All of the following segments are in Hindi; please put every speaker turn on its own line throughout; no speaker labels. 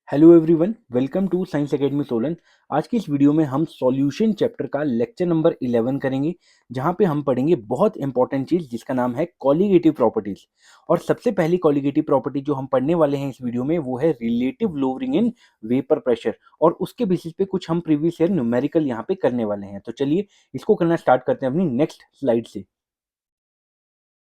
Hello everyone, welcome to science academy Solan. आज की इस वीडियो में हम सॉल्यूशन चैप्टर का लेक्चर नंबर 11 करेंगे, जहां पे हम पढ़ेंगे बहुत इंपॉर्टेंट चीज जिसका नाम है कॉलिगेटिव प्रॉपर्टीज। और सबसे पहली कॉलिगेटिव प्रॉपर्टी जो हम पढ़ने वाले हैं इस वीडियो में वो है relative lowering in vapour pressure, और उसके बेसिस पे कुछ हम प्रीवियस ईयर न्यूमेरिकल यहाँ पे करने वाले हैं। तो चलिए इसको करना स्टार्ट करते हैं अपनी नेक्स्ट स्लाइड से।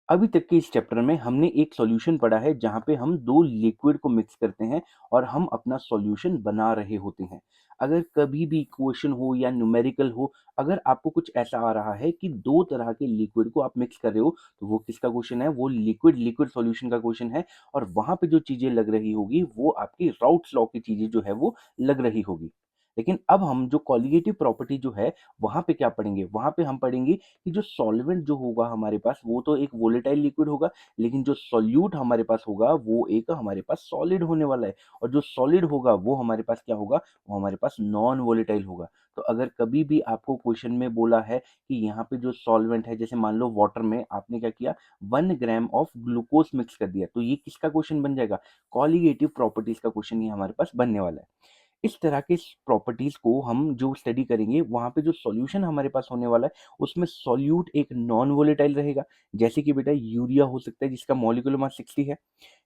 अभी तक के इस चैप्टर में हमने एक सॉल्यूशन पढ़ा है जहाँ पे हम दो लिक्विड को मिक्स करते हैं और हम अपना सॉल्यूशन बना रहे होते हैं। अगर कभी भी इक्वेशन हो या न्यूमेरिकल हो, अगर आपको कुछ ऐसा आ रहा है कि दो तरह के लिक्विड को आप मिक्स कर रहे हो, तो वो किसका क्वेश्चन है? वो लिक्विड लिक्विड सॉल्यूशन का क्वेश्चन है। और वहां पे जो चीजें लग रही होगी वो आपकी राउट्स लॉ की चीजें जो है वो लग रही होगी। लेकिन अब हम जो कॉलिगेटिव प्रॉपर्टी जो है वहां पे क्या पढ़ेंगे? वहां पे हम पढ़ेंगे कि जो सॉल्वेंट जो होगा हमारे पास वो तो एक वोलेटाइल लिक्विड होगा, लेकिन जो सॉल्यूट हमारे पास होगा वो एक हमारे पास सॉलिड होने वाला है। और जो सॉलिड होगा वो हमारे पास क्या होगा? वो हमारे पास नॉन वोलेटाइल होगा। तो अगर कभी भी आपको क्वेश्चन में बोला है कि यहाँ पे जो सॉल्वेंट है, जैसे मान लो वाटर में आपने क्या किया, 1 ग्राम ऑफ ग्लूकोज मिक्स कर दिया, तो ये किसका क्वेश्चन बन जाएगा? कॉलिगेटिव प्रॉपर्टीज का क्वेश्चन ये हमारे पास बनने वाला है। इस तरह के प्रॉपर्टीज को हम जो स्टडी करेंगे वहां पे जो सॉल्यूशन हमारे पास होने वाला है उसमें सॉल्यूट एक नॉन वोलेटाइल रहेगा। जैसे कि बेटा यूरिया हो सकता है जिसका मॉलिक्यूलर मास 60 है,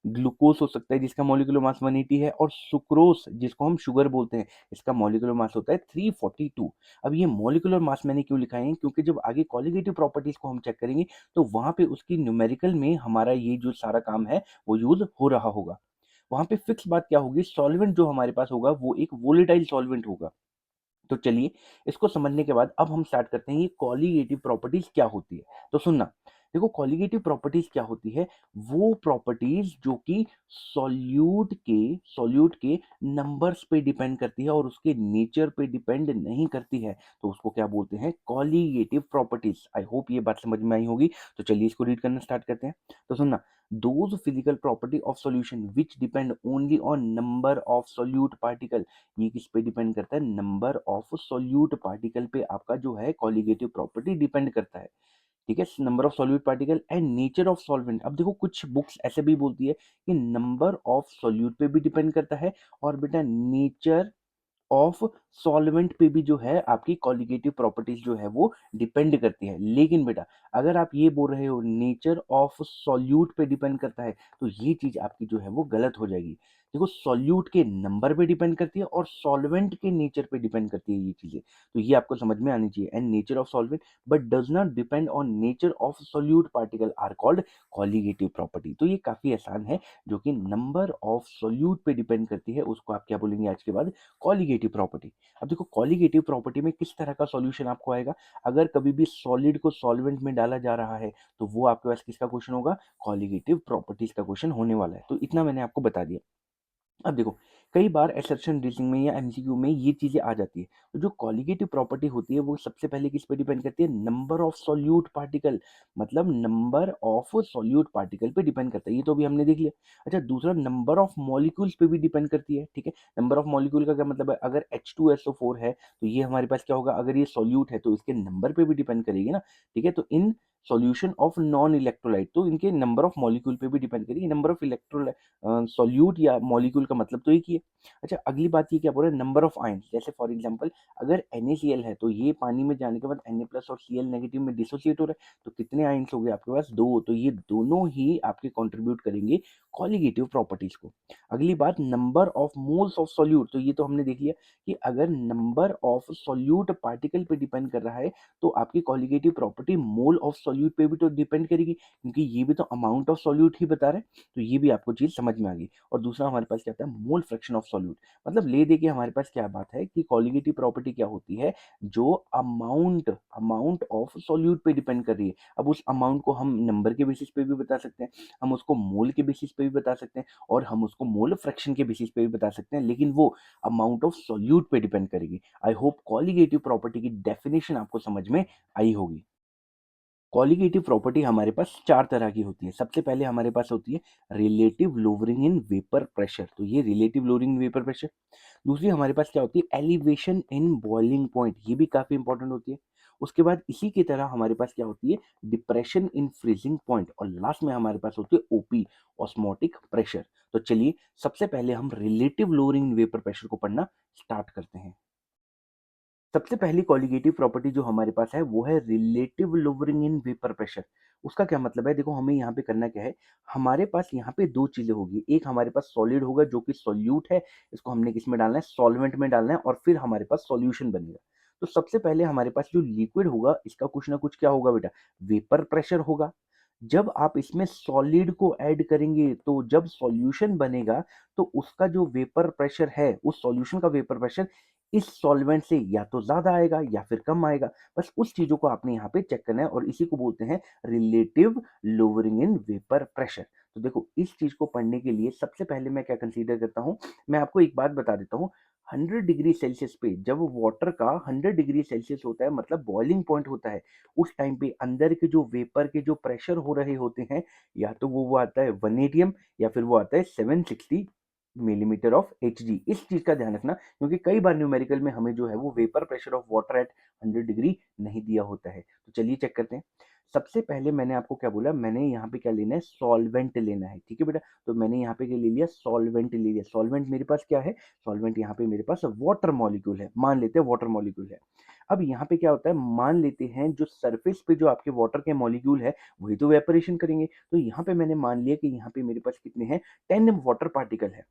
ग्लूकोज हो सकता है जिसका मॉलिक्यूलर मास 180 है, और सुक्रोज जिसको हम शुगर बोलते हैं इसका मॉलिक्यूलर मास होता है 342। अब ये मॉलिक्यूलर मास मैंने क्यों लिखा है? क्योंकि जब आगे कॉलिगेटिव प्रॉपर्टीज को हम चेक करेंगे तो वहां पे उसकी न्यूमेरिकल में हमारा ये जो सारा काम है वो यूज हो रहा होगा। वहां पे फिक्स बात क्या होगी? सॉल्वेंट जो हमारे पास होगा वो एक वोलेटाइल सॉल्वेंट होगा। तो चलिए इसको समझने के बाद अब हम स्टार्ट करते हैं ये कॉलिगेटिव प्रॉपर्टीज क्या होती है। तो सुनना, देखो कॉलिगेटिव प्रॉपर्टीज क्या होती है? वो प्रॉपर्टीज जो कि सॉल्यूट के नंबर्स पे डिपेंड करती है और उसके नेचर पे डिपेंड नहीं करती है, तो उसको क्या बोलते हैं? Colligative properties. आई होप ये बात समझ में आई होगी। तो चलिए इसको रीड करना स्टार्ट करते हैं। तो सुनना, those physical property of solution which depend only on number of solute particle। ये किस पे डिपेंड करता है? नंबर ऑफ सोल्यूट पार्टिकल पे आपका जो है कॉलिगेटिव प्रॉपर्टी डिपेंड करता है। ठीक है, number of solute particle and nature of solvent. अब देखो कुछ बुक्स ऐसे भी बोलती है कि नंबर ऑफ सोल्यूट पे भी डिपेंड करता है, और बेटा नेचर ऑफ सॉल्वेंट पे भी जो है आपकी कॉलिगेटिव प्रॉपर्टीज जो है वो डिपेंड करती है। लेकिन बेटा अगर आप ये बोल रहे हो नेचर ऑफ सॉल्यूट पे डिपेंड करता है, तो ये चीज आपकी जो है वो गलत हो जाएगी। देखो सॉल्यूट के नंबर पे डिपेंड करती है और सॉल्वेंट के नेचर पे डिपेंड करती है ये चीजें। तो ये आपको समझ में आनी चाहिए। And nature of solvent but does not depend on nature of solute particle are called colligative property. तो ये काफी आसान है। जो कि नंबर ऑफ सॉल्यूट पे डिपेंड करती है उसको आप क्या बोलेंगे आज के बाद? Colligative property. अब देखो कॉलिगेटिव प्रॉपर्टी में किस तरह का सॉल्यूशन आपको आएगा? अगर कभी भी सॉलिड को सॉल्वेंट में डाला जा रहा है तो वो आपके पास किसका क्वेश्चन होगा? कॉलिगेटिव प्रॉपर्टीज का क्वेश्चन होने वाला है। तो इतना मैंने आपको बता दिया। अब देखो कई बार असर्शन रीजनिंग में या एमसीक्यू में ये चीजें आ जाती है। तो जो कॉलिगेटिव प्रॉपर्टी होती है वो सबसे पहले किस पे डिपेंड करती है? Number of solute particle. मतलब नंबर ऑफ सॉल्यूट पार्टिकल पे डिपेंड करता है, ये तो भी हमने देख लिया। अच्छा, दूसरा नंबर ऑफ मॉलिक्यूल्स पे भी डिपेंड करती है। ठीक है, नंबर ऑफ मॉलिक्यूल का क्या मतलब है? अगर H2SO4 है तो ये हमारे पास क्या होगा? अगर ये सॉल्यूट है तो इसके नंबर पे भी डिपेंड करेगी ना। ठीक है, तो in solution of non electrolyte तो इनके नंबर ऑफ मॉलिक्यूल पे भी डिपेंड करेगी। नंबर ऑफ इलेक्ट्रोलाइट सॉल्यूट या मॉलिक्यूल का मतलब तो एक ही है। अच्छा, अगली बात ये क्या बोल रहा है? Number of ions. जैसे फॉर एग्जांपल अगर NaCl है तो ये पानी में जाने के बाद Na प्लस और Cl नेगेटिव में डिसोसिएट हो रहा है, तो कितने आयंस हो गए आपके पास? दो। तो ये दोनों ही आपके कंट्रीब्यूट करेंगे कॉलिगेटिव प्रॉपर्टीज को। अगली बात number of moles of solute. तो ये तो हमने देख लिया कि अगर नंबर ऑफ सॉल्यूट पार्टिकल पे डिपेंड कर रहा है तो आपकी colligative property mole of solute पे भी तो डिपेंड करेगी, क्योंकि ये भी तो अमाउंट ऑफ सॉल्यूट ही बता रहा है। तो ये भी आपको चीज समझ में आ गई। और दूसरा हमारे पास क्या होता है? Mole fraction of solute. मतलब ले दे के हमारे पास क्या बात है कि कॉलिगेटिव प्रॉपर्टी क्या होती है? जो अमाउंट अमाउंट ऑफ सॉल्यूट पे डिपेंड कर रही है। अब उस अमाउंट को हम नंबर के बेसिस पे भी बता सकते हैं, हम उसको मोल के बेसिस पे भी बता सकते हैं, और हम उसको मोल फ्रैक्शन के बेसिस पे भी बता सकते हैं, लेकिन वो अमाउंट ऑफ सॉल्यूट पे डिपेंड करेगी। आई होप कॉलिगेटिव प्रॉपर्टी की डेफिनेशन आपको समझ में आई होगी। कॉलिगेटिव प्रॉपर्टी हमारे पास चार तरह की होती है। सबसे पहले हमारे पास होती है relative lowering in vapour pressure. तो ये relative lowering in vapour pressure. दूसरी हमारे पास क्या होती है? Elevation in boiling point. ये भी काफी इंपॉर्टेंट होती है। उसके बाद इसी की तरह हमारे पास क्या होती है, डिप्रेशन इन फ्रीजिंग पॉइंट, और लास्ट में हमारे पास होती है ओपी, ऑस्मोटिक प्रेशर। तो चलिए सबसे पहले हम relative lowering in vapour pressure को पढ़ना स्टार्ट करते हैं। सबसे पहली कॉलिगेटिव प्रॉपर्टी जो हमारे पास है वो है relative lowering in vapour pressure. उसका क्या मतलब है, देखो हमें यहाँ पे करना क्या है, हमारे पास यहाँ पे दो चीजें होगी, एक हमारे पास सॉलिड होगा जो कि सॉल्यूट है, इसको हमने किस में डालना है, सॉल्वेंट में डालना है, और फिर हमारे पास सॉल्यूशन बनेगा। तो सबसे पहले हमारे पास जो लिक्विड होगा इसका कुछ ना कुछ क्या होगा बेटा, वेपर प्रेशर होगा। जब आप इसमें सॉलिड को ऐड करेंगे तो जब सॉल्यूशन बनेगा तो उसका जो वेपर प्रेशर है, उस सॉल्यूशन का वेपर प्रेशर इस सॉल्वेंट से या तो ज्यादा आएगा या फिर कम आएगा। बस उस चीजों को आपने यहाँ पे चेक करना है, और इसी को बोलते हैं relative lowering in vapour pressure. तो देखो इस चीज को पढ़ने के लिए सबसे पहले मैं क्या कंसीडर करता हूँ, मैं आपको एक बात बता देता हूँ। 100 डिग्री सेल्सियस पे जब वाटर का 100 डिग्री सेल्सियस होता है, मतलब बॉइलिंग पॉइंट होता है, उस टाइम पे अंदर के जो वेपर के जो प्रेशर हो रहे होते हैं, या तो वो आता है 1 atm, या फिर वो आता है 760 मिलीमीटर ऑफ Hg। इस चीज का ध्यान रखना, क्योंकि कई बार न्यूमेरिकल में हमें जो है वो vapour pressure of water at 100 degree नहीं दिया होता है। तो चलिए चेक करते हैं। सबसे पहले मैंने आपको क्या बोला, मैंने यहाँ पे क्या लेना है, सॉल्वेंट लेना है, ठीक है बेटा। तो मैंने यहाँ पे क्या ले लिया, सॉल्वेंट ले लिया। सॉल्वेंट मेरे पास क्या है, सॉल्वेंट यहाँ पे मेरे पास वाटर मॉलिक्यूल है, मान लेते हैं वाटर मॉलिक्यूल है। अब यहाँ पे क्या होता है, मान लेते हैं जो सरफेस पे जो आपके वाटर के मॉलिक्यूल है वही तो वेपरेशन करेंगे। तो यहाँ पे मैंने मान लिया कि यहाँ पे मेरे पास कितने हैं, 10 वाटर पार्टिकल है।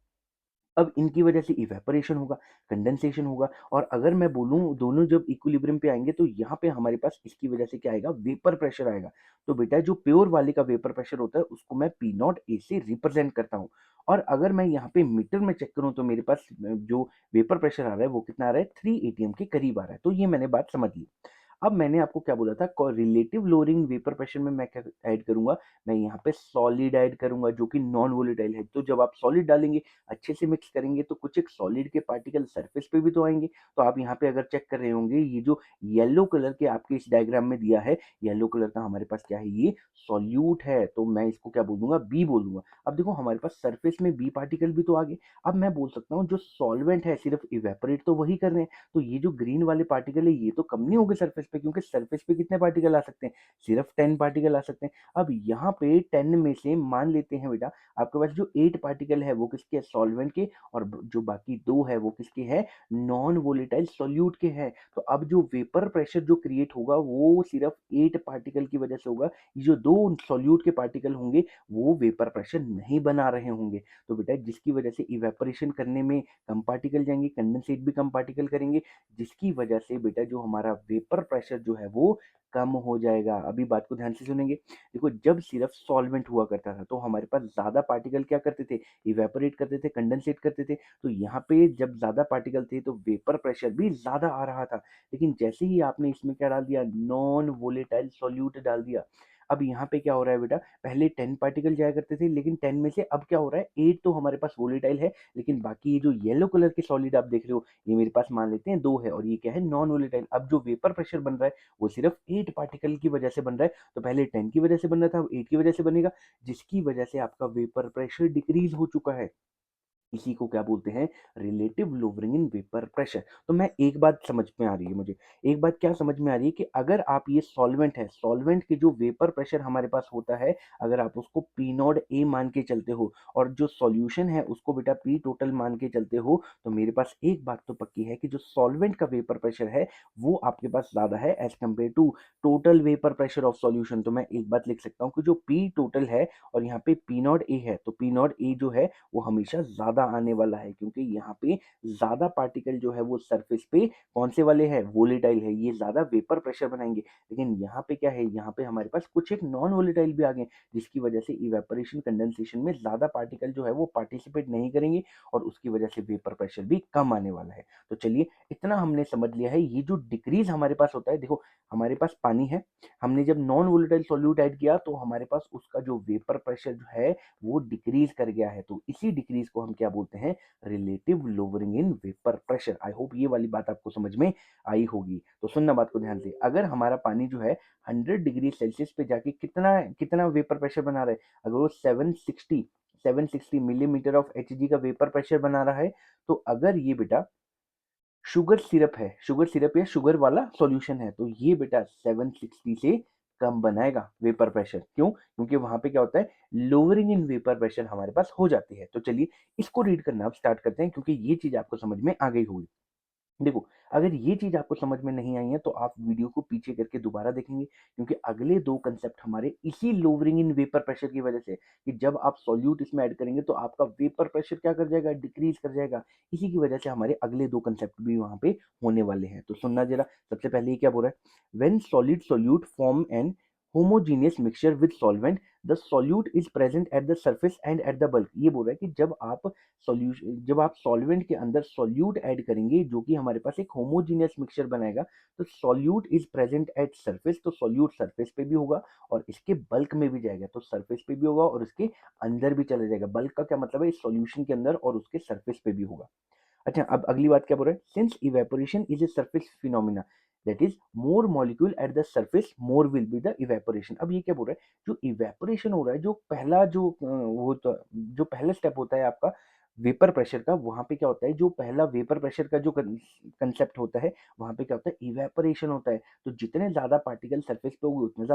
अब इनकी वजह से इवेपोरेशन होगा, कंडेंसेशन होगा, और अगर मैं बोलूं दोनों जब इक्विलिब्रियम पे आएंगे तो यहाँ पे हमारे पास इसकी वजह से क्या आएगा, वेपर प्रेशर आएगा। तो बेटा जो प्योर वाले का वेपर प्रेशर होता है उसको मैं पी नॉट ए से रिप्रेजेंट करता हूँ। और अगर मैं यहाँ पे मीटर में चेक करूँ तो मेरे पास जो वेपर प्रेशर आ रहा है वो कितना आ रहा है, 3 atm के करीब आ रहा है। तो ये मैंने बात समझ ली। अब मैंने आपको क्या बोला था, रिलेटिव लोअरिंग वेपर प्रेशर में मैं क्या ऐड करूंगा, मैं यहाँ पे सॉलिड ऐड करूंगा जो कि नॉन वोलेटाइल है। तो जब आप सॉलिड डालेंगे, अच्छे से मिक्स करेंगे, तो कुछ एक सॉलिड के पार्टिकल सरफेस पे भी तो आएंगे। तो आप यहाँ पे अगर चेक कर रहे होंगे, ये जो येलो कलर के आपके इस डायग्राम में दिया है, येलो कलर का हमारे पास क्या है, ये सॉल्यूट है, तो मैं इसको क्या बोल दूंगा, बी बोल दूंगा। अब देखो हमारे पास सरफेस में बी पार्टिकल भी तो आ गए। अब मैं बोल सकता हूँ जो सॉल्वेंट है सिर्फ इवेपोरेट तो वही कर रहे हैं, तो ये जो ग्रीन वाले पार्टिकल है ये तो कम नहीं होंगे सरफेस पे, क्योंकि सरफेस पे कितने पार्टिकल आ सकते हैं, सिर्फ 10 पार्टिकल आ सकते हैं। अब यहाँ पे 10 में से मान लेते हैं बेटा आपके पास जो 8 पार्टिकल है वो किसके, सॉल्वेंट के, और जो बाकी दो है वो किसके हैं, नॉन वोलेटाइल सॉल्यूट के हैं। तो अब जो वेपर प्रेशर जो क्रिएट होगा वो सिर्फ 8 पार्टिकल की वजह से होगा। ये जो दो सॉल्यूट के पार्टिकल होंगे वो वेपर प्रेशर नहीं बना रहे होंगे। तो बेटा जिसकी वजह से इवेपोरेशन करने में कम पार्टिकल जाएंगे, कंडेंसेट भी कम पार्टिकल करेंगे, जिसकी वजह से बेटा जो हमारा वेपर प्रेशर जो है वो कम हो जाएगा। अभी बात को ध्यान से सुनेंगे। देखो जब सिर्फ सॉल्वेंट हुआ करता था तो हमारे पास ज्यादा पार्टिकल क्या करते थे, इवेपोरेट करते थे, कंडेंसेट करते थे। तो यहाँ पे जब ज्यादा पार्टिकल थे तो वेपर प्रेशर भी ज्यादा आ रहा था। लेकिन जैसे ही आपने इसमें क्या डाल दिया, नॉन वोलेटाइल सॉल्यूट डाल दिया, अब यहाँ पे क्या हो रहा है बेटा, पहले 10 पार्टिकल जाया करते थे, लेकिन 10 में से अब क्या हो रहा है, 8 तो हमारे पास वोलेटाइल है, लेकिन बाकी ये जो येलो कलर के सॉलिड आप देख रहे हो ये मेरे पास मान लेते हैं दो है, और ये क्या है, नॉन वोलेटाइल। अब जो वेपर प्रेशर बन रहा है वो सिर्फ 8 पार्टिकल की वजह से बन रहा है। तो पहले 10 की वजह से बन रहा था, अब 8 की वजह से बनेगा, जिसकी वजह से आपका वेपर प्रेशर डिक्रीज हो चुका है। इसी को क्या बोलते हैं, relative lowering in vapour pressure. तो मैं एक बात समझ में आ रही है मुझे, एक बात क्या समझ में आ रही है कि अगर आप ये सॉल्वेंट है, सॉल्वेंट के जो वेपर प्रेशर हमारे पास होता है, अगर आप उसको पी नॉट ए मान के चलते हो और जो सॉल्यूशन है उसको बेटा पी टोटल मान के चलते हो, तो मेरे पास एक बात तो पक्की है कि जो सॉल्वेंट का वेपर प्रेशर है वो आपके पास ज्यादा है as compare to total vapour pressure of solution. तो मैं एक बात लिख सकता हूँ कि जो पी टोटल है और यहाँ पे पी नॉट ए है, तो पी नॉट ए जो है वो हमेशा ज्यादा आने वाला है, क्योंकि यहाँ पे ज्यादा पार्टिकल जो है वो सरफेस पे कौन से वाले हैं, वोलेटाइल है, ये ज्यादा वेपर प्रेशर बनाएंगे। लेकिन यहाँ पे क्या है, यहाँ पे हमारे पास कुछ एक नॉन वोलेटाइल भी आ गए, जिसकी वजह से इवेपोरेशन कंडेंसेशन में ज्यादा पार्टिकल जो है वो पार्टिसिपेट नहीं करेंगे, और उसकी वजह से वेपर प्रेशर भी कम आने वाला है। तो चलिए इतना हमने समझ लिया है। ये जो डिक्रीज हमारे पास होता है, देखो हमारे पास पानी है, हमने जब नॉन वोलेटाइल सॉल्यूट ऐड किया तो हमारे पास उसका जो वेपर प्रेशर जो है वो डिक्रीज कर गया है। तो इसी डिक्रीज को हम क्या बोलते हैं, relative lowering in vapour pressure. I hope ये वाली बात आपको समझ में आई होगी। तो सुनना बात को ध्यान से, अगर हमारा पानी जो है 100 डिग्री सेल्सियस पे जाके कितना कितना वेपर प्रेशर बना रहा है, अगर वो 760 मिलीमीटर ऑफ Hg का वेपर प्रेशर बना रहा है, तो अगर ये बेटा शुगर सिरप या शुगर वाला सॉल्यूशन है, तो ये बेटा 760 से कम बनाएगा वेपर प्रेशर। क्यों? क्योंकि वहाँ पे क्या होता है, लोअरिंग इन वेपर प्रेशर हमारे पास हो जाती है। तो चलिए इसको रीड करना अब स्टार्ट करते हैं, क्योंकि ये चीज़ आपको समझ में आ गई होगी। देखो, अगर ये चीज़ आपको समझ में नहीं आई है तो आप वीडियो को पीछे करके दोबारा देखेंगे, क्योंकि अगले 2 कांसेप्ट हमारे इसी लोअरिंग इन वेपर प्रेशर की वजह से, कि जब आप सॉल्यूट इसमें ऐड करेंगे तो आपका वेपर प्रेशर क्या कर जाएगा, डिक्रीज़ कर जाएगा। इसी की वजह से हमारे अगले 2 कांसेप्ट भी वहाँ पे होने वाले हैं। तो सुनना ज़रा, सबसे पहले ये क्या बोल रहा है? When solid solute form an homogeneous mixture with solvent, the solute is present at the surface and at the bulk. ये बोल रहा है कि जब आप सॉल्वेंट के अंदर सॉल्यूट ऐड करेंगे जो कि हमारे पास एक होमोजेनियस मिक्सचर बनाएगा, तो solute is present at surface, तो सॉल्यूट सरफेस पे भी होगा और इसके बल्क में भी जाएगा, तो सरफेस पे भी होगा और उसके अंदर भी चला जाएगा। बल्क का क्या मतलब है, इस सॉल्यूशन के अंदर और उसके सरफेस पे भी होगा। अच्छा, अब अगली बात क्या बोल रहा है? Since evaporation is a surface phenomena, that is more molecule eight the surface more will be the evaporation. अब ये क्या बोल रहा है, जो इवेपोरेशन हो रहा है, जो पहला जो वो तो जो पहला स्टेप होता है आपका वेपर प्रेशर का, वहां पे क्या होता है, जो पहला वेपर प्रेशर का जो कंसेप्ट होता है, वहां पे क्या होता है, इवेपोरेशन होता है। तो जितने ज्यादा पार्टिकल सरफेस पे होंगे उतने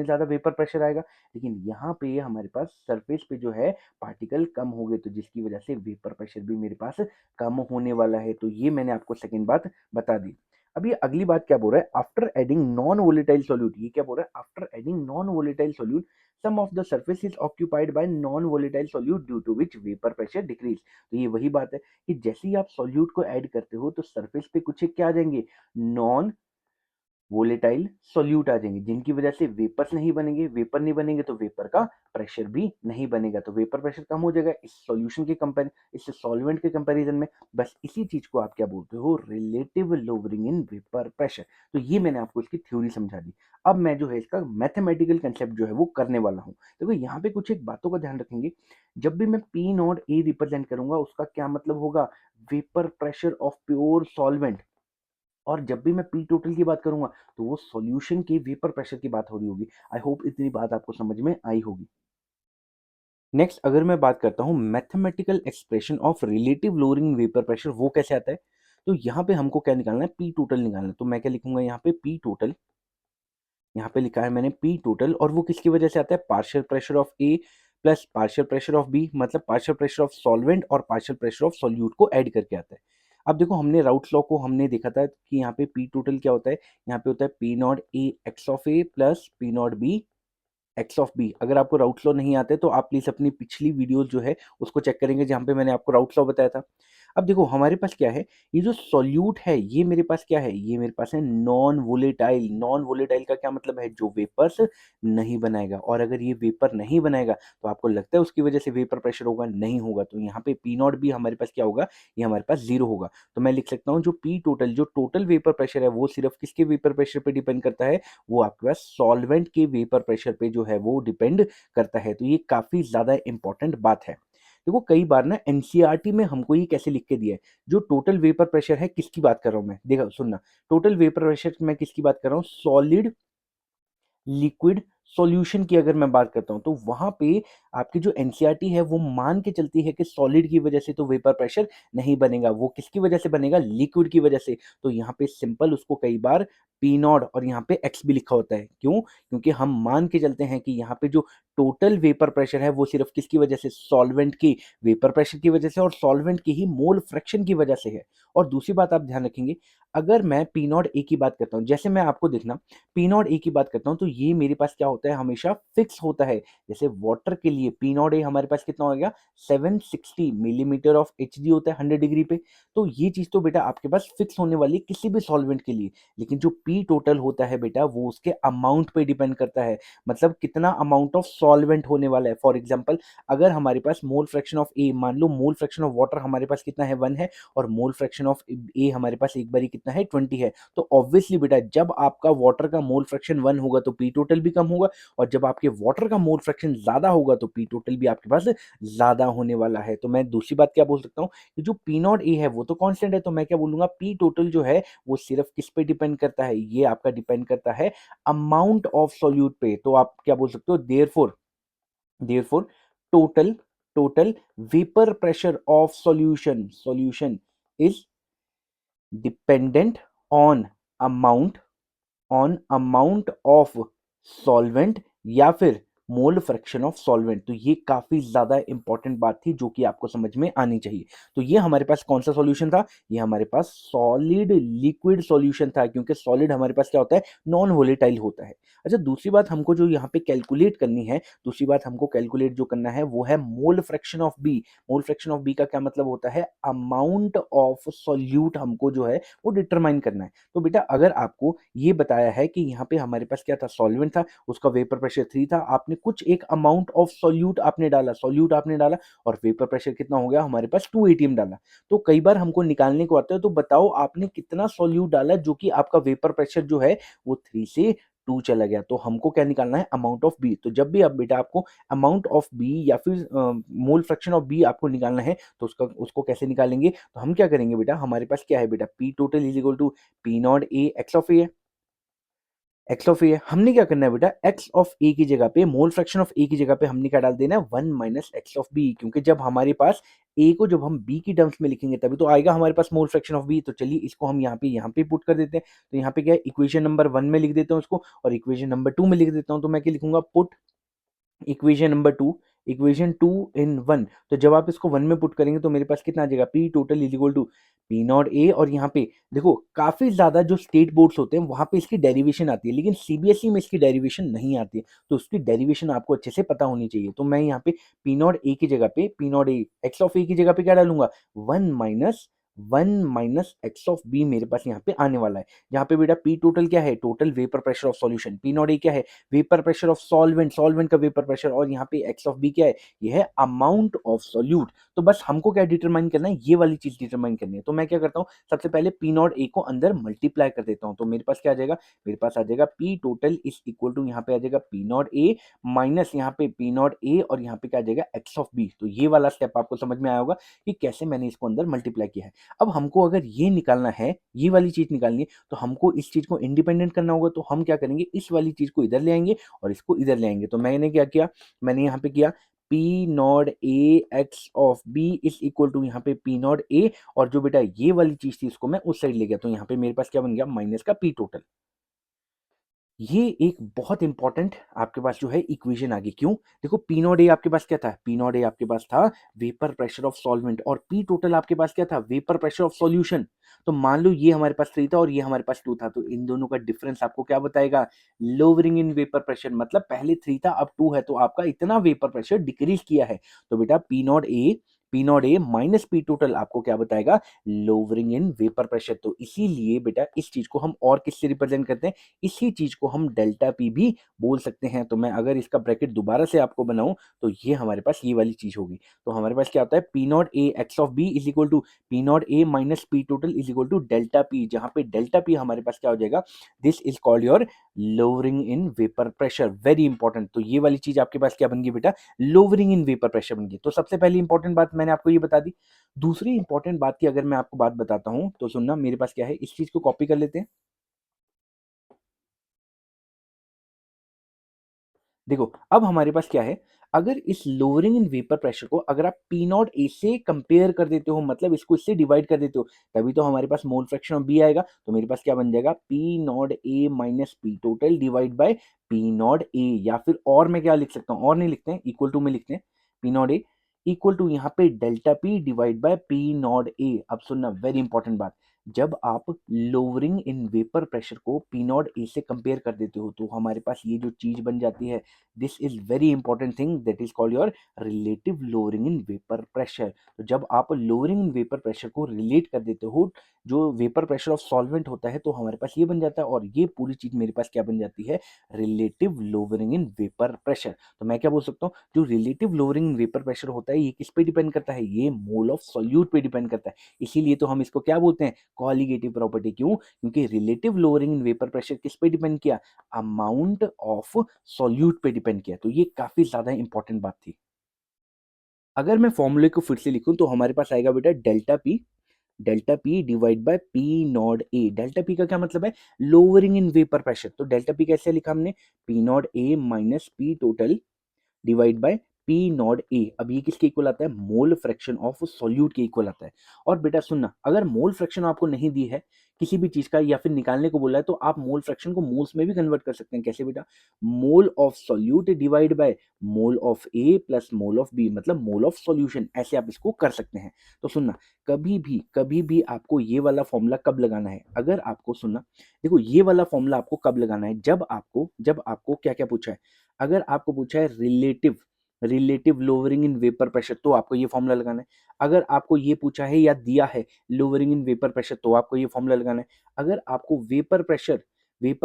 ज्यादा वेपर प्रेशर आएगा। लेकिन यहाँ पे हमारे पास सरफेस पे जो है पार्टिकल कम हो गए, तो जिसकी वजह से वेपर प्रेशर भी मेरे पास कम होने वाला है। तो ये मैंने आपको सेकंड बात बता दी। अब ये अगली बात क्या बोल रहा है, after adding non volatile solute. ये क्या बोल रहा है, after adding non volatile solute some of the surface is occupied by non volatile solute due to which vapour pressure decrease. तो ये वही बात है कि जैसे ही आप सॉल्यूट को ऐड करते हो तो सरफेस पे कुछ एक क्या आ जाएंगे, नॉन वोलेटाइल सॉल्यूट आ जाएंगे, जिनकी वजह से वेपर्स नहीं बनेंगे। वेपर नहीं बनेंगे तो वेपर का प्रेशर भी नहीं बनेगा, तो वेपर प्रेशर कम हो जाएगा इस सॉल्यूशन के कंपेरिजन, इससे सॉल्वेंट के कंपैरिजन में। बस इसी चीज को आप क्या बोलते हो, relative lowering in vapour pressure. तो ये मैंने आपको इसकी थ्योरी समझा दी। अब मैं जो है इसका मैथमेटिकल कंसेप्ट जो है वो करने वाला हूँ। देखो यहाँ पे कुछ एक बातों का ध्यान रखेंगे, जब भी मैं पी नॉट ए रिप्रेजेंट करूंगा उसका क्या मतलब होगा, vapour pressure of pure solvent. और जब भी मैं पी टोटल की बात करूंगा तो वो सॉल्यूशन के वेपर प्रेशर की बात हो रही होगी। आई होप इतनी बात आपको समझ में आई होगी। नेक्स्ट अगर मैं बात करता हूँ mathematical expression of relative lowering vapour pressure, वो कैसे आता है? तो यहाँ पे हमको क्या निकालना है, पी टोटल निकालना है। तो मैं क्या लिखूंगा यहाँ पे, पी टोटल। यहाँ पे लिखा है मैंने पी टोटल, और वो किसकी वजह से आता है, partial pressure of A plus partial pressure of B, मतलब पार्शियल प्रेशर ऑफ सॉल्वेंट और पार्शियल प्रेशर ऑफ सॉल्यूट को ऐड करके आता है। अब देखो हमने राउट्स लॉ को हमने देखा था कि यहाँ पे पी टोटल क्या होता है, यहाँ पे होता है P not A x of A plus P naught B x of B. अगर आपको राउट्स लॉ नहीं आते तो आप प्लीज अपनी पिछली वीडियो जो है उसको चेक करेंगे जहाँ पे मैंने आपको राउट्स लॉ बताया था। अब देखो हमारे पास क्या है, ये जो सॉल्यूट है ये मेरे पास क्या है, ये मेरे पास है नॉन वोलेटाइल। नॉन वोलेटाइल का क्या मतलब है, जो वेपर्स नहीं बनाएगा। और अगर ये वेपर नहीं बनाएगा तो आपको लगता है उसकी वजह से वेपर प्रेशर होगा, नहीं होगा। तो यहाँ पे पी नॉट भी हमारे पास क्या होगा, ये हमारे पास जीरो होगा। तो मैं लिख सकता हूँ जो पी टोटल, जो टोटल वेपर प्रेशर है वो सिर्फ किसके वेपर प्रेशर पे डिपेंड करता है, वो आपके पास सॉल्वेंट के वेपर प्रेशर पे जो है वो डिपेंड करता है। तो ये काफी ज्यादा इंपॉर्टेंट बात है। देखो कई बार ना एनसीईआरटी में हमको ये कैसे लिख के दिया है, जो टोटल वेपर प्रेशर है किसकी बात कर रहा हूं मैं, देखो सुनना, टोटल वेपर प्रेशर मैं किसकी बात कर रहा हूँ, सॉलिड लिक्विड सॉल्यूशन की अगर मैं बात करता हूं तो वहां पे आपकी जो एनसीईआरटी है वो मान के चलती है कि सॉलिड की वजह से तो वेपर प्रेशर नहीं बनेगा, वो किसकी वजह से बनेगा, लिक्विड की वजह से। तो यहाँ पे सिंपल उसको कई बार पी नॉट और यहाँ पे एक्स भी लिखा होता है, क्यों, क्योंकि हम मान के चलते हैं कि यहाँ पे जो टोटल वेपर प्रेशर है वो सिर्फ किसकी वजह से, सॉल्वेंट की वेपर प्रेशर की वजह से और सॉल्वेंट की ही मोल फ्रैक्शन की वजह से है। और दूसरी बात आप ध्यान रखेंगे, अगर मैं पी नॉट ए की बात करता हूँ, जैसे मैं आपको देखना पी नॉट ए की बात करता हूँ, तो ये मेरे पास क्या होता है, हमेशा फिक्स होता है। जैसे वाटर के लिए पी नॉट ए हमारे पास कितना हो गया, 760 मिलीमीटर ऑफ एच डी होता है 100 डिग्री पे। तो ये चीज तो बेटा आपके पास फिक्स होने वाली है किसी भी सॉल्वेंट के लिए। लेकिन जो पी टोटल होता है बेटा वो उसके अमाउंट पे डिपेंड करता है, मतलब कितना अमाउंट ऑफ सॉल्वेंट होने वाला है। फॉर एग्जाम्पल अगर हमारे पास मोल फ्रैक्शन ऑफ ए, मान लो मोल फ्रैक्शन ऑफ वाटर हमारे पास कितना है, 1 है, और मोल फ्रैक्शन ऑफ ए हमारे पास एक बारी कितना है, 20 है। तो ऑब्वियसली बेटा जब आपका वाटर का मोल फ्रैक्शन 1 होगा तो पी टोटल भी कम होगा, और जब आपके वाटर का मोल फ्रैक्शन ज्यादा होगा तो पी टोटल भी आपके पास ज्यादा होने वाला है। तो मैं दूसरी बात क्या बोल सकता हूँ कि जो पी नॉट ए है वो तो कांस्टेंट है, तो मैं क्या बोलूंगा, पी टोटल जो है वो सिर्फ किस पे डिपेंड करता है, ये आपका डिपेंड करता है अमाउंट ऑफ सॉल्यूट पे। तो आप क्या बोल सकते हो, therefore total total vapour pressure of solution is dependent on amount of solvent या फिर मोल फ्रैक्शन ऑफ सॉल्वेंट। तो ये काफी ज्यादा इंपॉर्टेंट बात थी जो कि आपको समझ में आनी चाहिए। तो ये हमारे पास कौन सा सॉल्यूशन था? ये हमारे पास सॉलिड लिक्विड सॉल्यूशन था, क्योंकि सॉलिड हमारे पास क्या होता है? नॉन वोलेटाइल होता है। अच्छा, दूसरी बात हमको जो यहाँ पे कैलकुलेट करनी है, दूसरी बात हमको कैलकुलेट जो करना है वो है mole fraction of B. Mole fraction of B का क्या मतलब होता है? अमाउंट ऑफ सॉल्यूट हमको जो है वो डिटरमाइन करना है। तो बेटा अगर आपको ये बताया है कि यहाँ पे हमारे पास क्या था? सॉल्वेंट था, उसका वेपर प्रेशर 3 था, आपने कुछ एक अमाउंट ऑफ सॉल्यूट आपने डाला और वेपर प्रेशर कितना हो गया? हमारे पास 2 एटीएम डाला। तो कई बार हमको निकालने को आता है, तो बताओ आपने कितना सॉल्यूट डाला जो कि आपका वेपर प्रेशर जो है वो 3 से 2 चला गया। तो हमको क्या निकालना है? Amount of B. तो जब भी आप बेटा आपको अमाउंट ऑफ बी या फिर मोल फ्रैक्शन ऑफ बी आपको निकालना है, तो उसको कैसे निकालेंगे? तो हम क्या करेंगे बेटा? हमारे पास क्या है बेटा? P total is equal to P not A x of A है। एक्स ऑफ ए है, हमने क्या करना है बेटा? एक्स ऑफ ए की जगह पे, मोल फ्रैक्शन ऑफ ए की जगह पे हमने क्या डाल देना है? 1 माइनस एक्स ऑफ बी। क्योंकि जब हमारे पास ए को जब हम बी की टर्म्स में लिखेंगे तभी तो आएगा हमारे पास मोल फ्रैक्शन ऑफ बी। तो चलिए इसको हम यहाँ पे पुट कर देते हैं। तो यहाँ पे क्या है? इक्वेशन नंबर 1 में लिख देता हूँ उसको, और इक्वेशन नंबर 2 में लिख देता हूँ। तो मैं क्या लिखूंगा? पुट इक्वेशन नंबर 2, इक्वेशन 2 इन 1। तो जब आप इसको 1 में पुट करेंगे तो मेरे पास कितना आ जाएगा? P total is equal to P not A. और यहाँ पे देखो काफी ज्यादा जो स्टेट बोर्ड्स होते हैं वहां पे इसकी डेरिवेशन आती है, लेकिन सीबीएसई में इसकी डेरिवेशन नहीं आती है। तो उसकी डेरिवेशन आपको अच्छे से पता होनी चाहिए। तो मैं यहाँ पे पी नॉट ए की जगह पे, P not A x of A की जगह पे क्या डालूंगा? 1 माइनस एक्स ऑफ बी मेरे पास यहाँ पे आने वाला है। जहाँ पे बेटा पी टोटल क्या है? Total vapour pressure of solution. P not a क्या है? Vapour pressure of solvent, solvent का वेपर प्रेशर। और यहाँ पे एक्स ऑफ बी क्या है? ये है अमाउंट ऑफ सॉल्यूट। तो बस हमको क्या डिटरमाइन करना है? ये वाली चीज डिटरमाइन करनी है। तो मैं क्या करता हूँ? सबसे पहले पी नॉट ए को अंदर मल्टीप्लाई कर देता हूँ। तो मेरे पास क्या आ जाएगा? मेरे पास आ जाएगा P total is equal to, यहाँ पे आ जाएगा पी नॉट ए माइनस यहाँ पे पी नॉट ए, और यहाँ पे क्या आ जाएगा? X of B. तो ये वाला स्टेप आपको समझ में आया होगा कि कैसे मैंने इसको अंदर मल्टीप्लाई किया है। अब हमको अगर ये निकालना है, ये वाली चीज निकालनी है, तो हमको इस चीज को इंडिपेंडेंट करना होगा। तो हम क्या करेंगे? इस वाली चीज को इधर ले आएंगे और इसको इधर ले आएंगे। तो मैंने क्या किया? मैंने यहाँ पे किया P not A x of B is equal to यहाँ पे पी नॉट ए, और जो बेटा ये वाली चीज थी इसको मैं उस साइड ले गया। तो यहाँ पे मेरे पास क्या बन गया? माइनस का पी टोटल। ये एक बहुत इंपॉर्टेंट आपके पास जो है इक्वेशन आ गई। क्यों? देखो पी नॉट ए आपके पास क्या था? पी नॉट ए आपके पास था वेपर प्रेशर ऑफ सॉल्वेंट, और पी टोटल आपके पास क्या था? Vapour pressure of solution. तो मान लो ये हमारे पास 3 था और ये हमारे पास 2 था, तो इन दोनों का डिफरेंस आपको क्या बताएगा? Lowering in vapour pressure. मतलब पहले 3 था अब 2 है, तो आपका इतना वेपर प्रेशर डिक्रीज किया है। तो बेटा P not A minus P total आपको क्या बताएगा? Lowering in vapour pressure. तो इसीलिए बेटा इस चीज को हम और किससे रिप्रेजेंट करते हैं? इसी चीज को हम डेल्टा पी भी बोल सकते हैं। तो मैं अगर इसका ब्रैकेट दोबारा से आपको बनाऊं तो ये हमारे पास ये वाली चीज होगी। तो हमारे पास क्या होता है? P not A x of B is equal to P not A minus P total is equal to delta P, जहां पे डेल्टा पी हमारे पास क्या हो जाएगा? This is called your lowering in vapour pressure. Very important. तो ये वाली चीज आपके पास क्या बन गई बेटा? लोअरिंग इन वेपर प्रेशर बन गई। तो सबसे पहली इंपॉर्टेंट बात मैंने आपको ये बता दी। दूसरी इंपॉर्टेंट बात की अगर मैं आपको बात बताता हूं तो सुनना, मेरे पास क्या है, इस चीज को कॉपी कर लेते हैं। देखो अब हमारे पास क्या है? अगर इस लोअरिंग इन वेपर प्रेशर को अगर आप पी नॉट ए से कंपेयर कर देते हो, मतलब इसको इससे डिवाइड कर देते हो, तभी तो हमारे पास मोल फ्रैक्शन ऑफ बी आएगा। तो मेरे पास क्या बन जाएगा? P not A minus P total divide by P not a. या फिर और मैं क्या लिख सकता हूँ? और नहीं लिखते हैं, इक्वल टू में लिखते हैं। P not A equal to यहाँ पे delta P divide by P not A. अब सुनना, वेरी इंपॉर्टेंट बात, जब आप लोअरिंग इन वेपर प्रेशर को पी नॉट ए से कंपेयर कर देते हो तो हमारे पास ये जो चीज बन जाती है, this is very important thing, that is called your relative lowering in vapour pressure. तो जब आप लोअरिंग इन वेपर प्रेशर को रिलेट कर देते हो जो वेपर प्रेशर ऑफ सॉल्वेंट होता है, तो हमारे पास ये बन जाता है, और ये पूरी चीज मेरे पास क्या बन जाती है? Relative lowering in vapour pressure. तो मैं क्या बोल सकता हूँ? जो relative lowering in vapour pressure होता है ये किस पे डिपेंड करता है? ये मोल ऑफ सॉल्यूट पे डिपेंड करता है। इसीलिए तो हम इसको क्या बोलते हैं? Colligative property. क्यों? क्योंकि relative lowering in vapour pressure किस पे डिपेंड किया? अमाउंट ऑफ सॉल्यूट पे डिपेंड किया। तो ये काफी ज्यादा इंपॉर्टेंट बात थी। अगर मैं फॉर्मूले को फिर से लिखूं तो हमारे पास आएगा बेटा delta P divide by P not a. Delta P का क्या मतलब है? Lowering in vapour pressure. तो डेल्टा पी कैसे लिखा हमने? P not A minus P total divide by P not A. अब ये किसके इक्वल आता है? मोल फ्रैक्शन ऑफ सॉल्यूट के इक्वल आता है। और बेटा सुनना, अगर मोल फ्रैक्शन आपको नहीं दी है किसी भी चीज का या फिर निकालने को बोला है, तो आप मोल फ्रैक्शन को मोल्स में भी कन्वर्ट कर सकते हैं। कैसे बेटा? Mole of solute divide by mole of A plus mole of B, मतलब मोल ऑफ सॉल्यूशन, ऐसे आप इसको कर सकते हैं। तो सुनना, कभी भी आपको ये वाला फॉर्मूला कब लगाना है? अगर आपको सुनना, देखो ये वाला फॉर्मूला आपको कब लगाना है? जब आपको क्या क्या पूछा है? अगर आपको पूछा है relative lowering in vapour pressure, तो आपको ये फॉर्मूला लगाना है। अगर आपको ये पूछा है या दिया है लोअरिंग इन वेपर प्रेशर, तो आपको ये फॉर्मूला लगाना है। अगर आपको वेपर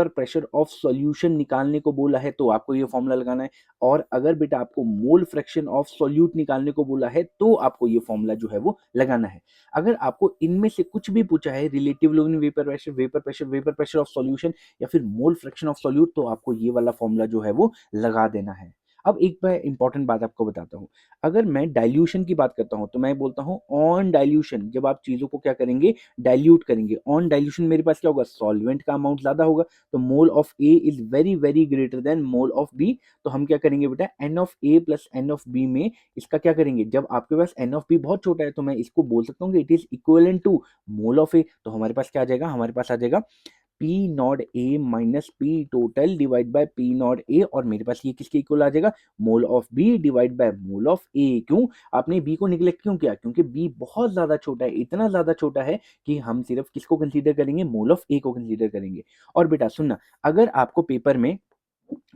प्रेशर ऑफ सॉल्यूशन निकालने को बोला है, तो आपको ये फॉर्मूला लगाना है। और अगर बेटा आपको मोल फ्रैक्शन ऑफ सॉल्यूट निकालने को बोला है, तो आपको ये फॉर्मूला जो है वो लगाना है। अगर आपको इनमें से कुछ भी पूछा है, relative lowering vapour pressure of solution या फिर मोल फ्रैक्शन ऑफ सॉल्यूट, तो आपको ये वाला फॉर्मूला जो है वो लगा देना है। अब एक मैं इंपॉर्टेंट बात आपको बताता हूँ। अगर मैं डाइल्यूशन की बात करता हूँ, तो मैं बोलता हूँ ऑन डाइल्यूशन, जब आप चीजों को क्या करेंगे? डाइल्यूट करेंगे। ऑन डाइल्यूशन मेरे पास क्या होगा? सॉल्वेंट का अमाउंट ज्यादा होगा, तो mole of A is very very greater than mole of B. तो हम क्या करेंगे बेटा? N of A plus N of B में इसका क्या करेंगे? जब आपके पास एन ऑफ बी बहुत छोटा है, तो मैं इसको बोल सकता हूँ कि it is equivalent to mole of A. तो हमारे पास क्या आ जाएगा? हमारे पास आ जाएगा P not A minus P total divide by P not A, और मेरे पास ये किसके इक्वल आ जाएगा? Mole of B divide by mole of A. क्यों आपने बी को निगलेक्ट क्यों किया? क्योंकि बी बहुत ज्यादा छोटा है, इतना ज्यादा छोटा है कि हम सिर्फ किसको कंसीडर करेंगे? मोल ऑफ ए को कंसीडर करेंगे। और बेटा सुनना, अगर आपको पेपर में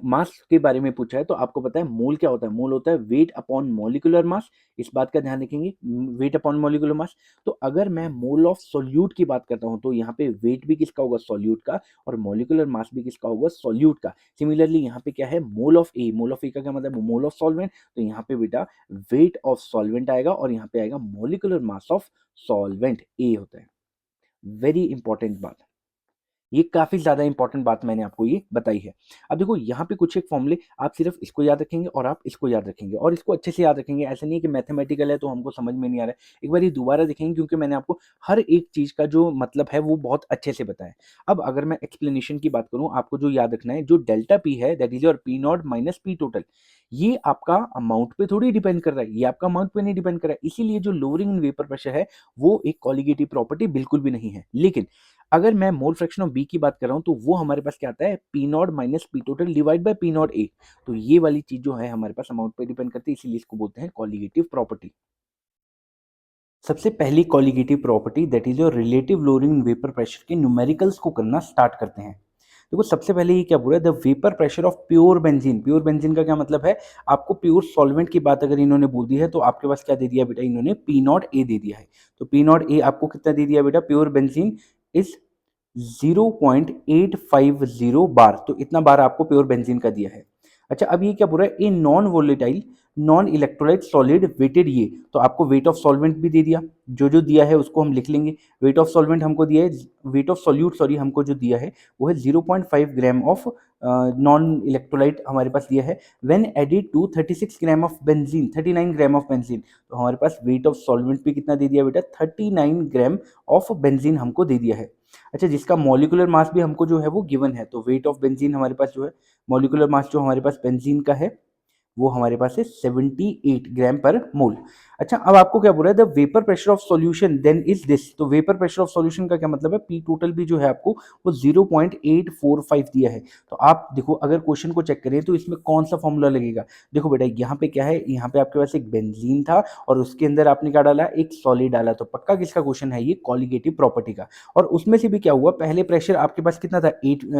मास के बारे में पूछा है, तो आपको पता है मोल क्या होता है? मोल होता है वेट अपॉन मॉलिक्यूलर मास। इस बात का ध्यान रखेंगे, वेट अपॉन मॉलिक्यूलर मास। तो अगर मैं मोल ऑफ सॉल्यूट की बात करता हूं, तो यहाँ पे वेट भी किसका होगा? सॉल्यूट का, और मॉलिक्यूलर मास भी किसका होगा? सॉल्यूट का। सिमिलरली यहाँ पे क्या है? मोल ऑफ ए। मोल ऑफ ए का क्या मतलब? Mole of solvent. तो यहाँ पे बेटा वेट ऑफ सॉल्वेंट आएगा, और यहाँ पे आएगा मॉलिक्यूलर मास ऑफ सॉल्वेंट, ए होता है। वेरी इंपॉर्टेंट बात, ये काफी ज्यादा इंपॉर्टेंट बात मैंने आपको ये बताई है। अब देखो यहाँ पे कुछ एक फॉर्मूले, आप सिर्फ इसको याद रखेंगे और आप इसको याद रखेंगे, और इसको अच्छे से याद रखेंगे। ऐसा नहीं है कि मैथमेटिकल है तो हमको समझ में नहीं आ रहा है। एक बार ये दोबारा देखेंगे, क्योंकि मैंने आपको हर एक चीज का जो मतलब है वो बहुत अच्छे से बताया। अब अगर मैं एक्सप्लेनेशन की बात करूं, आपको जो याद रखना है, जो डेल्टा पी है that is your P naught minus P total, ये आपका अमाउंट पे थोड़ी डिपेंड कर रहा है, ये आपका अमाउंट पे नहीं डिपेंड कर रहा है। इसीलिए जो लोअरिंग इन वेपर प्रेशर है वो एक कॉलिगेटिव प्रॉपर्टी बिल्कुल भी नहीं है। लेकिन अगर मैं मोल फ्रैक्शन ऑफ बी की बात कर रहा हूं, तो वो हमारे पास क्या आता है? P naught minus P total divide by P not a. तो ये वाली चीज जो है हमारे पास अमाउंट पे डिपेंड करती है, इसीलिए इसको बोलते हैं कॉलिगेटिव प्रॉपर्टी। सबसे पहली colligative property that is your relative lowering vapour pressure के न्यूमेरिकल्स को करना स्टार्ट करते हैं। देखो सबसे पहले ये क्या बोल रहा है? The vapour pressure of pure benzene. Pure benzene का क्या मतलब है? आपको प्योर सॉल्वेंट की बात अगर इन्होंने बोल दी है, तो आपके पास क्या दे दिया बेटा? इन्होंने पी नॉट ए दे दिया है। तो पी नॉट ए आपको कितना दे दिया बेटा? प्योर बेंजीन इज 0.850 बार, तो इतना बार आपको प्योर बेंजीन का दिया है। अच्छा, अब ये क्या बोल रहा है? A non volatile non electrolyte solid weighted, ये तो आपको वेट ऑफ सॉल्वेंट भी दे दिया। जो दिया है उसको हम लिख लेंगे। वेट ऑफ सॉल्वेंट हमको दिया है, वेट ऑफ सॉल्यूट सॉरी हमको जो दिया है वो है 0.5 ग्राम ऑफ नॉन इलेक्ट्रोलाइट हमारे पास दिया है। When added to 36 gram of benzene, 39 gram of benzene, तो हमारे पास वेट ऑफ सॉल्वेंट भी कितना दे दिया बेटा? 39 ग्राम ऑफ बेंजीन हमको दे दिया है। अच्छा, जिसका मॉलिक्यूलर मास भी हमको जो है वो गिवन है, तो वेट ऑफ बेंजीन हमारे पास जो है, मॉलिक्यूलर मास जो हमारे पास बेंजीन का है वो हमारे पास है 78 ग्राम पर मोल। अच्छा, अब आपको क्या बोल रहा है? The vapour pressure of solution then is this. तो वेपर प्रेशर ऑफ सॉल्यूशन का क्या मतलब है? पी टोटल भी जो है आपको वो 0.845 दिया है। तो आप देखो, अगर क्वेश्चन को चेक करें तो इसमें कौन सा फॉर्मूला लगेगा? देखो बेटा, यहाँ पे क्या है? यहाँ पे आपके पास एक बेंजीन था और उसके अंदर आपने क्या डाला? एक सॉलिड डाला। तो पक्का किसका क्वेश्चन है ये? कॉलिगेटिव प्रॉपर्टी का। और उसमें से भी क्या हुआ? पहले प्रेशर आपके पास कितना था?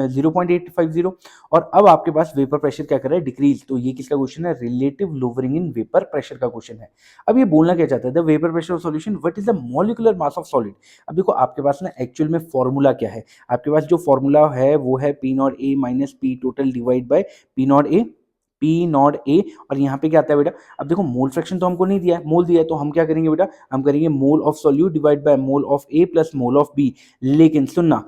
0.850, और अब आपके पास वेपर प्रेशर क्या कर रहा है? डिक्रीज। तो ये किसका क्वेश्चन है? Relative lowering in vapour pressure का क्वेश्चन है। अब ये बोलना क्या चाहता है? The vapour pressure of solution, what is the molecular mass of solid. अब देखो आपके पास ना एक्चुअल में फॉर्मूला क्या है? आपके पास जो फॉर्मूला है वो है P not A minus P total divide by P not A. और यहाँ पे क्या आता है बेटा? अब देखो मोल फ्रैक्शन तो हमको नहीं दिया है, मोल दिया है, तो हम क्या करेंगे बेटा? हम करेंगे mole of solute divide by mole of A plus mole of B. लेकिन सुनना,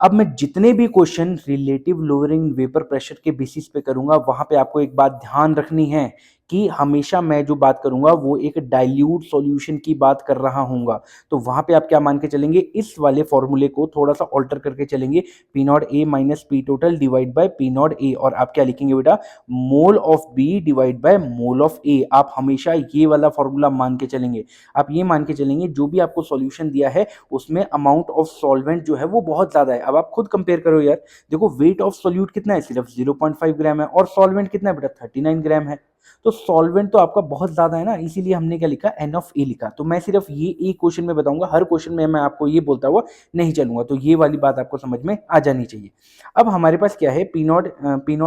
अब मैं जितने भी question relative lowering vapour pressure के बेसिस पे करूंगा, वहां पे आपको एक बात ध्यान रखनी है कि हमेशा मैं जो बात करूंगा वो एक डाइल्यूट सॉल्यूशन की बात कर रहा हूँगा। तो वहां पे आप क्या मान के चलेंगे, इस वाले फॉर्मूले को थोड़ा सा ऑल्टर करके चलेंगे, P not A minus P total divide by P not A, और आप क्या लिखेंगे बेटा, mole of B divide by mole of A. आप हमेशा ये वाला फॉर्मूला मान के चलेंगे। आप ये मान के चलेंगे जो भी आपको सॉल्यूशन दिया है उसमें अमाउंट ऑफ सॉल्वेंट जो है वो बहुत ज्यादा है। अब आप खुद कंपेयर करो यार, देखो वेट ऑफ सॉल्यूट कितना है, सिर्फ 0.5 ग्राम है, और सॉल्वेंट कितना है बेटा, 39 ग्राम है। तो सॉल्वेंट तो आपका बहुत ज्यादा है ना, इसीलिए हमने क्या लिखा, एन ऑफ ए लिखा। तो मैं सिर्फ ये एक क्वेश्चन में बताऊंगा, हर क्वेश्चन में मैं आपको ये बोलता हुआ नहीं चलूंगा। तो ये वाली बात आपको समझ में आ जानी चाहिए। अब हमारे पास क्या है, P not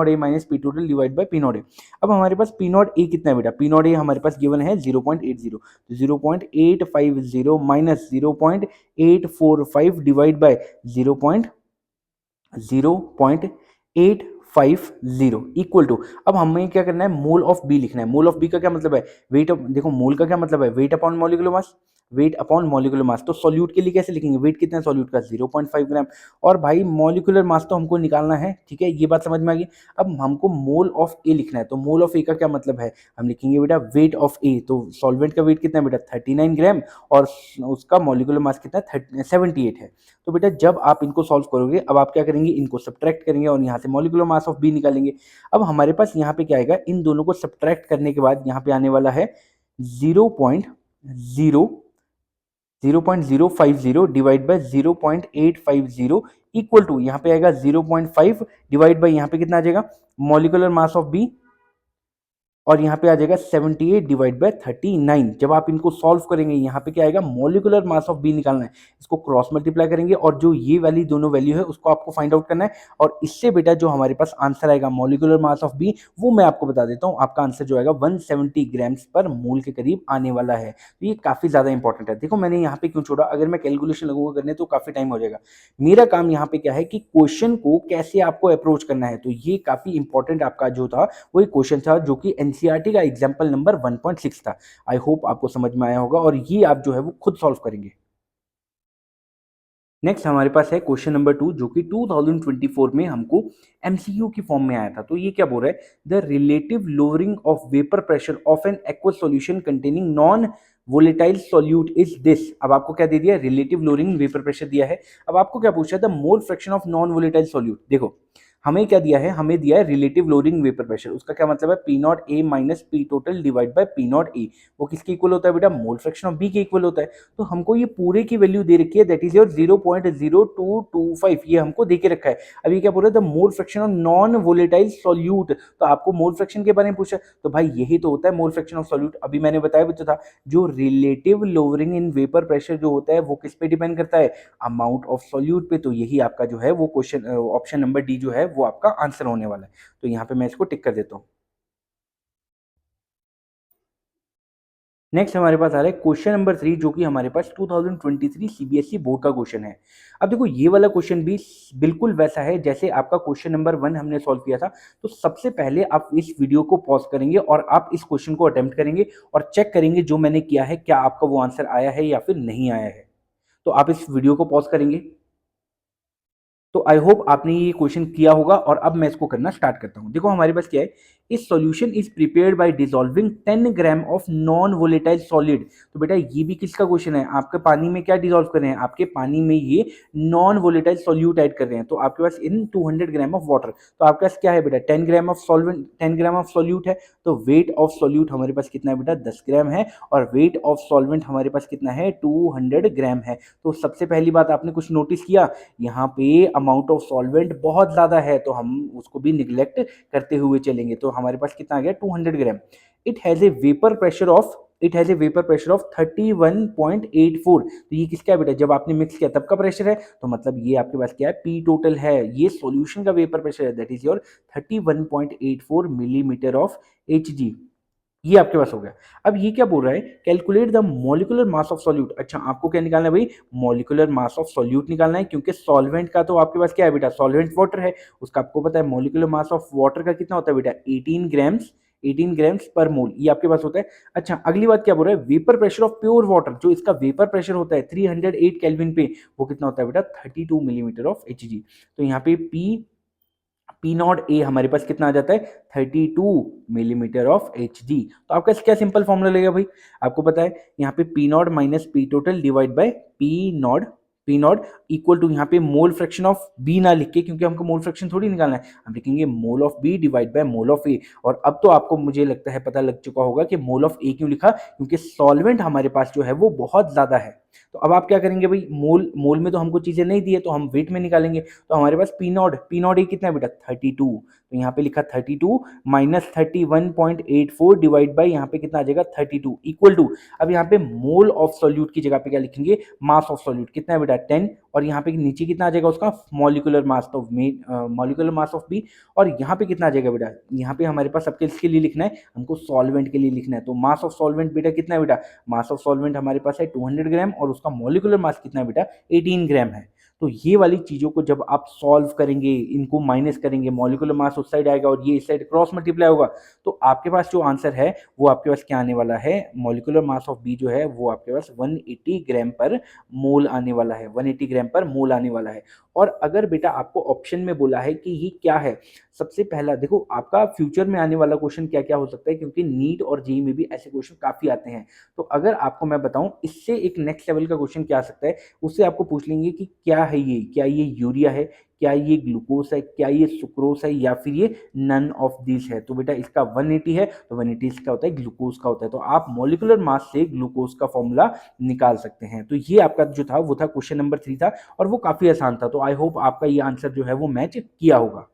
A minus P total divide by P not A. अब हमारे पास पी नॉट ए कितना है बेटा, पी नॉट ए हमारे पास गिवन है 0.80, तो 0.850 minus 0.845 divide by 0.850 equal to, अब हमें क्या करना है, मोल ऑफ बी लिखना है। मोल ऑफ बी का क्या मतलब है, वेट ऑफ, देखो मोल का क्या मतलब है, weight upon molecular mass, weight upon molecular mass. तो सॉल्यूट के लिए कैसे लिखेंगे, वेट कितना है सॉल्यूट का, 0.5 ग्राम, और भाई मॉलिक्यूलर मास तो हमको निकालना है, ठीक है, ये बात समझ में आ गई। अब हमको मोल ऑफ ए लिखना है, तो मोल ऑफ ए का क्या मतलब है, हम लिखेंगे बेटा वेट ऑफ ए। तो सॉल्वेंट का वेट कितना है बेटा, 39 ग्राम, और उसका मॉलिक्यूलर मास कितना है, 78 है। तो बेटा जब आप इनको सॉल्व करोगे, अब आप क्या करेंगे, इनको सब्ट्रैक्ट करेंगे और यहाँ से मॉलिक्यूलर मास ऑफ बी निकालेंगे। अब हमारे पास यहाँ पे क्या आएगा, इन दोनों को सब्ट्रैक्ट करने के बाद यहाँ पे आने वाला है 0.050 डिवाइड बाय 0.850 इक्वल टू, यहाँ पे आएगा 0.5 डिवाइड बाय यहाँ पे कितना आ जाएगा, मॉलिक्यूलर मास ऑफ बी, और यहाँ पे आ जाएगा 78 डिवाइड बाय 39। जब आप इनको सॉल्व करेंगे, यहाँ पे क्या आएगा, मॉलिक्यूलर मास ऑफ बी निकालना है, इसको क्रॉस मल्टीप्लाई करेंगे और जो ये वाली दोनों वैल्यू है उसको आपको फाइंड आउट करना है, और इससे बेटा जो हमारे पास आंसर आएगा मॉलिक्यूलर मास ऑफ बी, वो मैं आपको बता देता हूँ, आपका आंसर जो आएगा 170 ग्राम्स पर मोल के करीब आने वाला है। तो ये काफी ज्यादा इंपॉर्टेंट है। देखो मैंने यहाँ पे क्यों छोड़ा, अगर मैं कैलकुलेशन लगूंगा करने तो काफी टाइम हो जाएगा। मेरा काम यहाँ पे क्या है कि क्वेश्चन को कैसे आपको अप्रोच करना है, तो ये काफी इंपॉर्टेंट आपका जो था वो एक क्वेश्चन था जो कि एनसीईआरटी का एग्जाम्पल नंबर 1.6 था। आई होप आपको समझ में आया होगा, और ये आप जो है वो खुद सॉल्व करेंगे। नेक्स्ट हमारे पास है क्वेश्चन नंबर 2, जो कि 2024 में हमको एमसीक्यू की फॉर्म में आया था। तो ये क्या बोल रहा है, the relative lowering of vapour pressure of an aqueous solution containing non volatile solute is this. अब आपको क्या दे दिया, रिलेटिव लोअरिंग वेपर प्रेशर दिया है। अब आपको क्या पूछा था, मोल fraction of non volatile solute. देखो हमें क्या दिया है, हमें दिया है रिलेटिव लोअरिंग वेपर प्रेशर, उसका क्या मतलब है, P not A minus P total divide by P not a. वो किसके इक्वल होता है बेटा, मोल फ्रैक्शन ऑफ बी के इक्वल होता है। तो हमको ये पूरे की वैल्यू दे रखी है, दैट इज योर 0.0225, ये हमको दे के रखा है। अब ये क्या बोल रहा है, the mole fraction of non volatile solute, तो आपको मोल फ्रैक्शन के बारे में पूछा, तो भाई यही तो होता है मोल फ्रैक्शन ऑफ सॉल्यूट। अभी मैंने बताया भी तो था, जो relative lowering in vapour pressure जो होता है वो किस पे डिपेंड करता है, अमाउंट ऑफ सॉल्यूट पे। तो यही आपका जो है वो क्वेश्चन, ऑप्शन नंबर डी जो है वो आपका आंसर होने वाला है। तो यहाँ पे मैं इसको टिक कर देता हूँ। नेक्स्ट हमारे पास आ रहा है क्वेश्चन नंबर 3, जो कि हमारे पास 2023 सीबीएसई बोर्ड का क्वेश्चन है। अब देखो ये वाला क्वेश्चन भी बिल्कुल वैसा है जैसे आपका क्वेश्चन नंबर 1 हमने सॉल्व किया था। तो सबसे पहले आप इस वीडियो को पॉज करेंगे और आप इस क्वेश्चन को अटेम्प्ट करेंगे और चेक करेंगे जो मैंने किया है क्या आपका वो आंसर आया है या फिर नहीं आया है। तो आप इस वीडियो को पॉज करेंगे। तो आई होप आपने ये क्वेश्चन किया होगा, और अब मैं इसको करना स्टार्ट करता हूं। देखो हमारे पास क्या है, इस solution is prepared by dissolving 10 gram of non volatile solid. तो बेटा ये भी किसका क्वेश्चन है, आपके पानी में क्या डिसॉल्व कर रहे हैं, आपके पानी में ये नॉन वोलेटाइल सॉल्यूट ऐड कर रहे हैं। तो आपके पास इन 200 ग्राम ऑफ वाटर, तो आपके पास क्या है बेटा, 10 gram of solvent, 10 gram of solute है। तो वेट ऑफ सॉल्यूट हमारे पास कितना है बेटा, 10 ग्राम है, और वेट ऑफ सॉल्वेंट हमारे पास कितना है, 200 ग्राम है। तो सबसे पहली बात आपने कुछ नोटिस किया, यहाँ पे अमाउंट ऑफ सॉल्वेंट बहुत ज़्यादा है, तो हम उसको भी निग्लेक्ट करते हुए चलेंगे। तो हमारे पास कितना आ गया, 200 gram. It has a vapour pressure of, it has a vapour pressure of 31.84। तो ये किसका है बेटा, जब आपने मिक्स किया तब का प्रेशर है, तो मतलब ये आपके पास क्या है, पी टोटल है, ये सॉल्यूशन का वेपर प्रेशर है, that is your 31.84 millimetre of H G. ये आपके पास हो गया। अब ये क्या बोल रहा है, calculate the molecular mass of solute. अच्छा आपको क्या निकालना है भाई, मॉलिक्यूलर मास ऑफ सॉल्यूट निकालना है, क्योंकि सॉल्वेंट का तो आपके पास क्या है बेटा, सॉल्वेंट वाटर है, उसका आपको पता है मॉलिक्यूलर मास ऑफ वाटर का कितना होता है बेटा, 18 ग्राम्स, 18 ग्राम्स पर मोल, ये आपके पास होता है। अच्छा अगली बात क्या बोल रहा है, vapour pressure of pure water, जो इसका वेपर प्रेशर होता है 308 केल्विन पे, वो कितना होता है बेटा, 32 मिलीमीटर ऑफ एच जी। तो यहाँ पे पी पी नॉट ए हमारे पास कितना आ जाता है 32 मिलीमीटर ऑफ एच जी। तो आपका क्या सिंपल फॉर्मूला लगेगा भाई, आपको पता है यहाँ पे P naught minus P total divide by P naught equal to यहाँ पे मोल फ्रैक्शन ऑफ बी ना लिख के, क्योंकि हमको मोल फ्रैक्शन थोड़ी निकालना है, हम लिखेंगे mole of B divide by mole of A. और अब तो आपको मुझे लगता है पता लग चुका होगा कि मोल ऑफ ए क्यों लिखा, क्योंकि सॉल्वेंट हमारे पास जो है वो बहुत ज्यादा है। तो अब आप क्या करेंगे भाई, मोल में तो हमको चीजें नहीं दी है, तो हम वेट में निकालेंगे। तो हमारे पास पी नॉट ए कितना है बेटा 32, तो यहाँ पे लिखा 32 माइनस 31.84 डिवाइड बाई यहाँ पे कितना आ जाएगा 32 इक्वल टू, अब यहाँ पे मोल ऑफ सॉल्यूट की जगह पे क्या लिखेंगे, मास ऑफ सॉल्यूट कितना है बेटा 10, और यहाँ पे नीचे कितना आ जाएगा उसका molecular mass of molecular mass of B, और यहाँ पे कितना आ जाएगा बेटा, यहाँ पे हमारे पास सबके इसके लिए लिखना है, हमको सॉल्वेंट के लिए लिखना है। तो मास ऑफ सॉल्वेंट बेटा कितना है बेटा, मास ऑफ सॉल्वेंट हमारे पास है 200 ग्राम, और उसका मॉलिक्यूलर मास कितना है बेटा 18 ग्राम है। तो ये वाली चीजों को जब आप सॉल्व करेंगे, इनको माइनस करेंगे, मॉलिक्यूलर मास उस साइड आएगा और ये इस साइड क्रॉस मल्टीप्लाई होगा, तो आपके पास जो आंसर है वो आपके पास क्या आने वाला है, मॉलिक्यूलर मास ऑफ बी जो है वो आपके पास 180 ग्राम पर मोल आने वाला है, 180 ग्राम पर मोल आने वाला है। और अगर बेटा आपको ऑप्शन में बोला है कि ये क्या है, सबसे पहला देखो आपका फ्यूचर में आने वाला क्वेश्चन क्या क्या हो सकता है, क्योंकि नीट और जेईई में भी ऐसे क्वेश्चन काफी आते हैं। तो अगर आपको मैं बताऊं इससे एक नेक्स्ट लेवल का क्वेश्चन क्या आ सकता है, उससे आपको पूछ लेंगे कि क्या है ये, क्या ये यूरिया है, क्या ये ग्लूकोज है, क्या ये सुक्रोज है, या फिर ये नन ऑफ दिस है। तो बेटा इसका 180 है, तो 180 इसका होता है ग्लूकोज का होता है। तो आप मॉलिक्यूलर मास से ग्लूकोज का फॉर्मूला निकाल सकते हैं। तो ये आपका जो था वो था क्वेश्चन नंबर 3 था, और वो काफी आसान था। तो आई होप आपका ये आंसर जो है वो मैच किया होगा।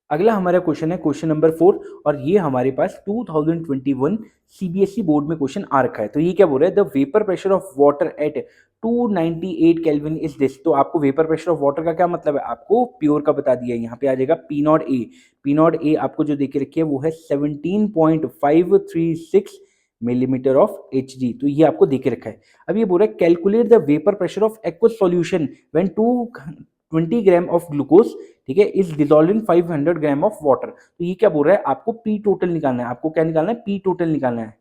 अगला हमारा क्वेश्चन है क्वेश्चन नंबर 4, और ये हमारे पास 2021 सीबीएसई बोर्ड में क्वेश्चन आ रखा है। तो ये क्या बोल रहा है, the vapour pressure of water at 298 kelvin is this. तो आपको वेपर प्रेशर ऑफ वाटर का क्या मतलब है, आपको प्योर का बता दिया है। यहाँ पे आ जाएगा P not a, P not a आपको जो देखे रखी है वो है 17.536 मिलीमीटर ऑफ एच जी। तो ये आपको देखे रखा है। अब ये बोल रहा है calculate the vapour pressure of aqueous solution when 220 gram of glucose, ठीक है, is dissolve in 500 gram of water. तो ये क्या बोल रहा है, आपको पी टोटल निकालना है, आपको क्या निकालना है, पी टोटल निकालना है,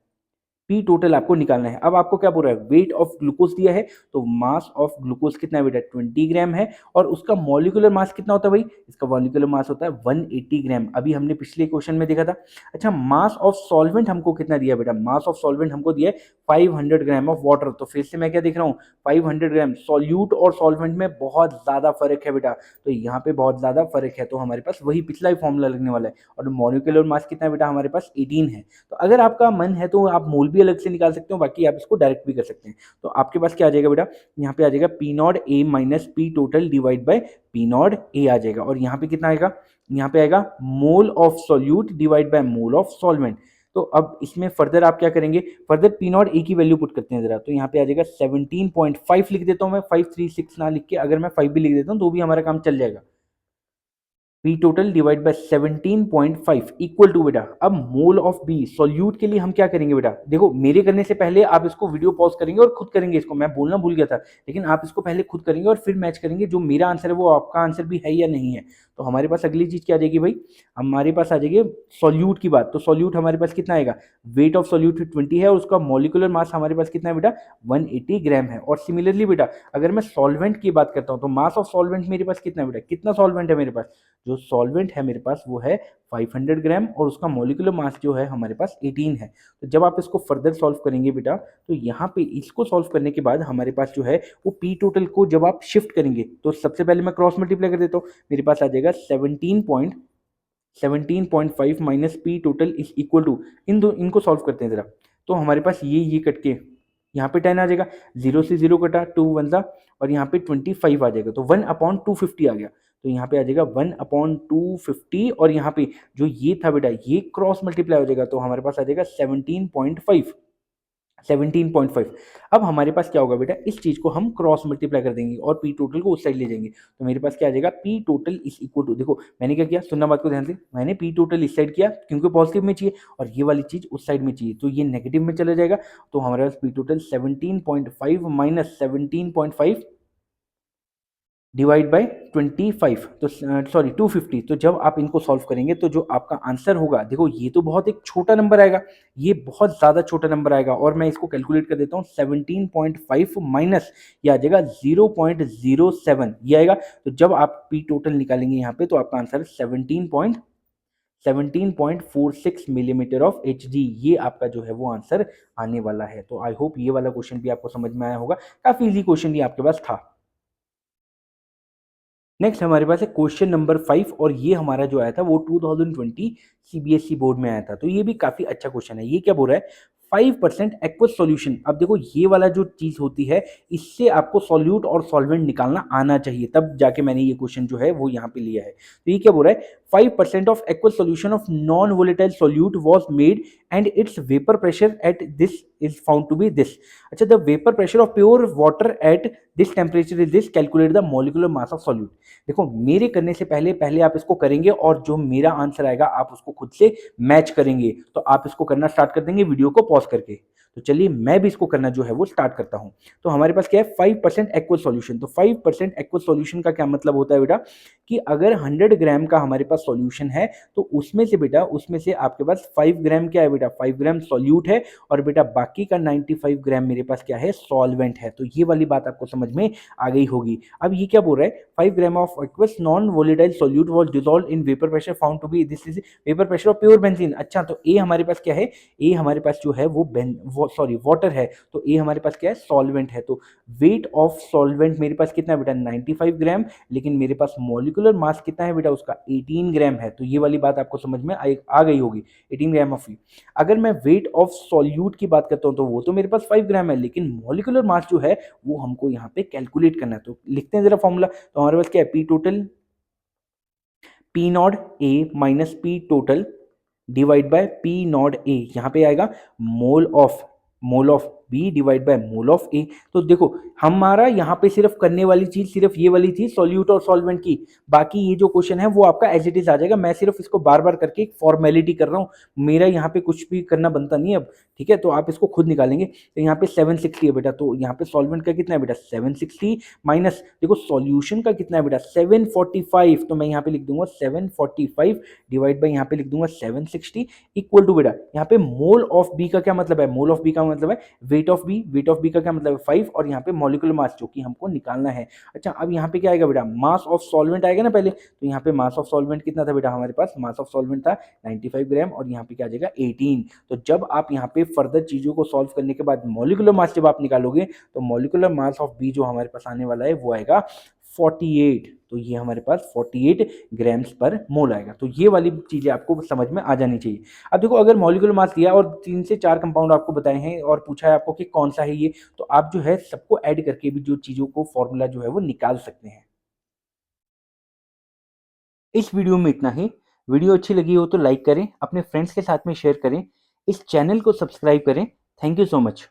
पी टोटल आपको निकालना है। अब आपको क्या बोल रहा है, वेट ऑफ ग्लूकोज दिया है, तो मास ऑफ ग्लूकोज कितना है बेटा 20 ग्राम है, और उसका मॉलिक्यूलर मास कितना होता है भाई, इसका मॉलिक्यूलर मास होता है 180 ग्राम, अभी हमने पिछले क्वेश्चन में देखा था। अच्छा, मास ऑफ सॉल्वेंट हमको कितना दिया बेटा, मास ऑफ सॉल्वेंट हमको दिया है 500 ग्राम ऑफ वाटर। तो फिर से मैं क्या देख रहा हूँ, 500 ग्राम, सॉल्यूट और सॉल्वेंट में बहुत ज्यादा फर्क है बेटा, तो यहाँ पे बहुत ज्यादा फर्क है, तो हमारे पास वही पिछला ही फॉर्मूला लगने वाला है। और मॉलिक्यूलर मास कितना है बेटा, हमारे पास 18 है। तो अगर आपका मन है तो आप मोल भी अलग से निकाल सकते हो, बाकी आप इसको डायरेक्ट भी कर सकते हैं। तो आपके पास क्या आ जाएगा बेटा, यहाँ पे आ जाएगा P not A minus P total divide by P not A आ जाएगा, और यहाँ पे कितना आएगा, यहाँ पे आएगा mole of solute divide by mole of solvent. तो अब इसमें फर्दर आप क्या करेंगे, फर्दर पी नॉट ए की वैल्यू पुट करते हैं जरा। तो यहाँ पे आ जाएगा 17.5 लिख देता हूँ मैं, 536 ना लिख के, अगर मैं 5 भी लिख देता हूँ तो भी हमारा काम चल जाएगा। P total divide by 17.5 equal to बेटा, अब मोल ऑफ बी सॉल्यूट के लिए हम क्या करेंगे बेटा, देखो मेरे करने से पहले आप इसको वीडियो पॉज करेंगे और खुद करेंगे, इसको मैं बोलना भूल गया था, लेकिन आप इसको पहले खुद करेंगे और फिर मैच करेंगे जो मेरा आंसर है वो आपका आंसर भी है या नहीं है। तो हमारे पास अगली चीज क्या आ जाएगी भाई, हमारे पास आ जाएगी सॉल्यूट की बात। तो सॉल्यूट हमारे पास कितना आएगा, वेट ऑफ सॉल्यूट 20 है, और उसका मॉलिक्यूलर मास हमारे पास कितना है बेटा 180 ग्राम है। और सिमिलरली बेटा अगर मैं सॉल्वेंट की बात करता हूँ, तो मास ऑफ सॉल्वेंट मेरे पास कितना है बेटा, कितना सॉल्वेंट है मेरे पास, जो सॉल्वेंट है मेरे पास वो है 500 ग्राम, और उसका मॉलिक्यूलर मास जो है हमारे पास 18 है। तो जब आप इसको फर्दर सॉल्व करेंगे बेटा, तो यहाँ पे इसको सॉल्व करने के बाद हमारे पास जो है वो पी टोटल को जब आप शिफ्ट करेंगे, तो सबसे पहले मैं क्रॉस मल्टीप्लाई कर देता हूँ, मेरे पास आ जाएगा 17.5 minus P total is equal to, इनको सॉल्व करते हैं जरा। तो हमारे पास ये कट के यहाँ पे 10 आ जाएगा, 0 से 0 कटा, 2 वन सा, और यहाँ पे 25 आ जाएगा, तो 1/250 आ गया। तो यहाँ पे आ जाएगा 1/250, और यहाँ पे जो ये था बेटा ये क्रॉस मल्टीप्लाई हो जाएगा, तो हमारे पास आ जाएगा 17.5, 17.5। अब हमारे पास क्या होगा बेटा, इस चीज को हम क्रॉस मल्टीप्लाई कर देंगे और पी टोटल को उस साइड ले जाएंगे। तो मेरे पास क्या आ जाएगा, P total is equal to, देखो मैंने क्या किया, सुनना बात को ध्यान से, मैंने पी टोटल इस साइड किया क्योंकि पॉजिटिव में चाहिए, और ये वाली चीज उस साइड में चाहिए, तो ये नेगेटिव में चला जाएगा। तो हमारे पास P total 17.5 minus 17.5 divide by 25 तो सॉरी 250, तो जब आप इनको सॉल्व करेंगे तो जो आपका आंसर होगा, देखो ये तो बहुत एक छोटा नंबर आएगा, ये बहुत ज़्यादा छोटा नंबर आएगा, और मैं इसको कैलकुलेट कर देता हूँ 17.5 माइनस ये आ जाएगा 0.07 ये आएगा। तो जब आप पी टोटल निकालेंगे यहाँ पे तो आपका answer 17.46 millimetre of H G, ये आपका जो है वो आंसर आने वाला है। तो आई होप ये वाला क्वेश्चन भी आपको समझ में आया होगा, काफ़ी इजी क्वेश्चन ये आपके पास था। नेक्स्ट हमारे पास है क्वेश्चन नंबर 5, और ये हमारा जो आया था वो 2020 सीबीएसई बोर्ड में आया था। तो ये भी काफ़ी अच्छा क्वेश्चन है। ये क्या बोल रहा है, 5% एक्वस सॉल्यूशन। अब देखो ये वाला जो चीज़ होती है, इससे आपको सॉल्यूट और सॉल्वेंट निकालना आना चाहिए, तब जाके मैंने ये क्वेश्चन जो है वो यहाँ पे लिया है। तो ये क्या बोल रहा है, 5% of aqueous solution of non volatile solute was made and its vapour pressure at this is found to be this. अच्छा, the vapour pressure of pure water at this temperature is this, calculate the molecular mass of solute. देखो मेरे करने से पहले पहले आप इसको करेंगे, और जो मेरा आंसर आएगा आप उसको खुद से मैच करेंगे। तो आप इसको करना स्टार्ट कर देंगे वीडियो को पॉज करके। तो चलिए मैं भी इसको करना जो है वो स्टार्ट करता हूं। तो हमारे पास क्या है, 5% एक्वस सॉल्यूशन। तो 5% एक्वस सॉल्यूशन का क्या मतलब होता है बेटा, कि अगर 100 ग्राम का हमारे पास सॉल्यूशन है तो उसमें से बेटा, उसमें से आपके पास 5 ग्राम क्या है बेटा, 5 ग्राम सॉल्यूट है, और बेटा बाकी का 95 ग्राम मेरे पास क्या है, सॉल्वेंट है। तो ये वाली बात आपको समझ में आ गई होगी। अब ये क्या बोल रहा है, 5 gram of aqueous non-volatile solute was dissolved in vapor pressure found to be this is vapor pressure of pure benzene। अच्छा, तो ए हमारे पास क्या है, ए हमारे पास जो है वो सॉरी वाटर है, तो ए हमारे पास क्या है, सॉल्वेंट है। तो वेट ऑफ सॉल्वेंट मेरे पास कितना है बेटा, 95 ग्राम, लेकिन मेरे पास मॉलिक्यूलर मास कितना है बेटा, उसका 18 ग्राम है। तो ये वाली बात आपको समझ में आ गई होगी, 18 ग्राम ऑफ। अगर मैं वेट ऑफ सॉल्यूट की बात करता हूँ तो वो तो मेरे पास 5 ग्राम है, लेकिन मॉलिक्यूलर मास जो है वो हमको यहाँ पे कैलकुलेट करना है। तो लिखते हैं जरा फॉर्मूला। तो हमारे पास क्या है, P total, P not A minus P total divide by P not A, यहाँ पे आएगा mole of B divide by mole of A. तो देखो हमारा यहाँ पे सिर्फ करने वाली चीज सिर्फ ये वाली थी, सॉल्यूट और सॉल्वेंट की। बाकी ये जो क्वेश्चन है वो आपका एज इट इज आ जाएगा। मैं सिर्फ इसको बार बार करके एक फॉर्मेलिटी कर रहा हूँ, मेरा यहाँ पे कुछ भी करना बनता नहीं है अब। ठीक है, तो आप इसको खुद निकालेंगे। तो यहाँ पे 760 है बेटा, तो यहाँ पे सॉल्वेंट का कितना है बेटा, 760 माइनस देखो सॉल्यूशन का कितना है बेटा, 745। तो मैं यहाँ पे लिख दूंगा 745 डिवाइड बाई यहाँ पे लिख दूंगा 760 इक्वल टू बेटा, यहाँ पे मोल ऑफ बी का क्या मतलब है, मोल ऑफ बी का मतलब है weight of B, weight of B का क्या मतलब है 5, और यहाँ पे मॉलिक्यूलर मास जो कि हमको निकालना है। अच्छा, अब यहाँ पे क्या आएगा बेटा, मास ऑफ सॉल्वेंट आएगा ना पहले। तो यहाँ पे मास ऑफ सॉल्वेंट कितना था बेटा, हमारे पास मास ऑफ सॉल्वेंट था 95 ग्राम, और यहाँ पे क्या आ जाएगा 18। तो जब आप यहाँ पे फर्दर चीजों को सॉल्व करने के बाद मॉलिक्यूलर मास जब आप निकालोगे तो मॉलिक्यूलर मास ऑफ बी जो हमारे पास आने वाला है वो आएगा 48। तो ये हमारे पास 48 ग्राम्स पर मोल आएगा। तो ये वाली चीजें आपको समझ में आ जानी चाहिए। अब देखो अगर मॉलिक्यूलर मास दिया और 3 से 4 कंपाउंड आपको बताए हैं और पूछा है आपको कि कौन सा है ये, तो आप जो है सबको ऐड करके भी जो चीजों को फॉर्मूला जो है वो निकाल सकते हैं। इस वीडियो में इतना ही। वीडियो अच्छी लगी हो तो लाइक करें, अपने फ्रेंड्स के साथ में शेयर करें, इस चैनल को सब्सक्राइब करें। Thank you so much.